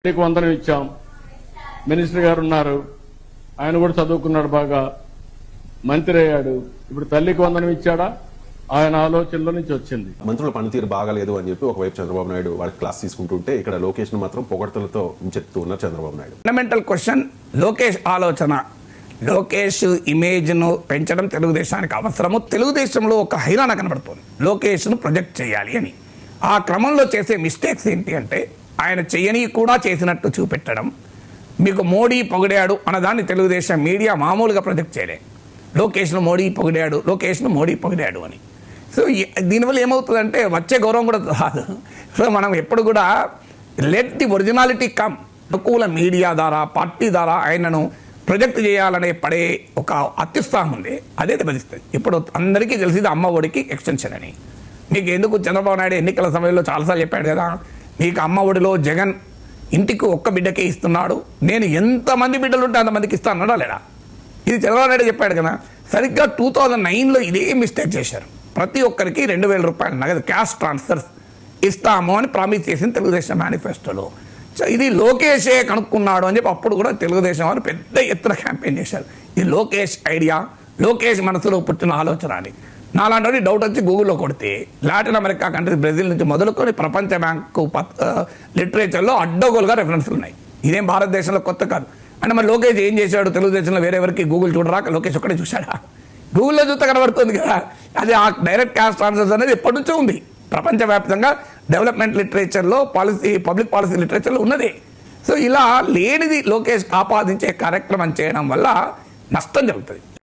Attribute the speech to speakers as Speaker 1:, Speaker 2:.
Speaker 1: తల్లికి వందనం ఇచ్చాం. మినిస్టర్ గారు ఉన్నారు, ఆయన కూడా చదువుకున్నాడు, బాగా మంత్రి అయ్యాడు. ఇప్పుడు తల్లికి వందనం ఇచ్చాడా? ఆయన ఆలోచనలో నుంచి వచ్చింది.
Speaker 2: మంత్రుల పనితీరు బాగాలేదు అని చెప్పి ఒకవైపు చంద్రబాబు నాయుడు వాళ్ళకి క్లాస్ తీసుకుంటుంటే ఇక్కడ లోకేష్ ను మాత్రం పొగడ్తలతో చెప్తూ ఉన్నారు చంద్రబాబు నాయుడు.
Speaker 3: ఫండమెంటల్ క్వశ్చన్ లోకేష్ ఆలోచన, లోకేష్ ఇమేజ్ ను పెంచడం తెలుగుదేశానికి అవసరము. తెలుగుదేశంలో ఒక హైరాణ కనబడుతుంది లోకేష్ ను ప్రొజెక్ట్ చేయాలి అని. ఆ క్రమంలో చేసే మిస్టేక్స్ ఏంటి అంటే ఆయన చేయని కూడా చేసినట్టు చూపెట్టడం. మీకు మోడీ పొగిడాడు అన్నదాన్ని తెలుగుదేశం మీడియా మామూలుగా ప్రొజెక్ట్ చేయలే. లోకేష్ను మోడీ పొగిడాడు, లోకేష్ను మోడీ పొగిడాడు అని. సో దీనివల్ల ఏమవుతుందంటే వచ్చే గౌరవం కూడా రాదు. సో మనం ఎప్పుడు కూడా లెట్ ది ఒరిజినాలిటీ కమ్. అనుకూల మీడియా ద్వారా, పార్టీ ద్వారా ఆయనను ప్రొజెక్ట్ చేయాలనే పడే ఒక అత్యుత్సాహం ఉంది, అదే దెబ్బతీస్తుంది. ఇప్పుడు అందరికీ తెలిసింది అమ్మ ఒడికి ఎక్స్టెన్షన్ అని. మీకు ఎందుకు చంద్రబాబు నాయుడు ఎన్నికల సమయంలో చాలాసార్లు చెప్పాడు కదా, మీకు అమ్మ ఒడిలో జగన్ ఇంటికి ఒక్క బిడ్డకే ఇస్తున్నాడు, నేను ఎంతమంది బిడ్డలు ఉంటే అంతమందికి ఇస్తాను లేడా? ఇది చంద్రబాబు నాయుడు చెప్పాడు కదా. సరిగ్గా 2009లో ఇదే మిస్టేక్ చేశారు. ప్రతి ఒక్కరికి 2000 రూపాయలు నగదు క్యాష్ ట్రాన్స్ఫర్స్ ఇస్తాము అని ప్రామిస్ చేసింది తెలుగుదేశం మేనిఫెస్టోలో. సో ఇది లోకేషే కనుక్కున్నాడు అని చెప్పి అప్పుడు కూడా తెలుగుదేశం వారు పెద్ద ఎత్తున క్యాంపెయిన్ చేశారు. ఇది లోకేష్ ఐడియా, లోకేష్ మనసులో పుట్టిన ఆలోచన అని. నాలాంటి డౌట్ వచ్చి గూగుల్లో కొడితే లాటిన్ అమెరికా కంట్రీస్, బ్రెజిల్ నుంచి మొదలుకొని ప్రపంచ బ్యాంకు లిటరేచర్లో అడ్డగోలుగా రెఫరెన్స్లు ఉన్నాయి. ఇదేం భారతదేశంలో కొత్త కాదు. అంటే మరి లోకేష్ ఏం చేశాడు తెలుగుదేశంలో? వేరెవరికి గూగుల్ చూడరాక లోకేష్ ఒక్కడే చూశాడా? గూగుల్లో చూస్తే కనబడుతుంది కదా. అది ఆ డైరెక్ట్ క్యాష్ ట్రాన్స్ఫర్స్ అనేది ఎప్పటి నుంచో ఉంది ప్రపంచవ్యాప్తంగా డెవలప్మెంట్ లిటరేచర్లో, పాలసీ, పబ్లిక్ పాలసీ లిటరేచర్లో ఉన్నది. సో ఇలా లేనిది లోకేష్ ఆపాదించే కార్యక్రమం చేయడం వల్ల నష్టం జరుగుతుంది.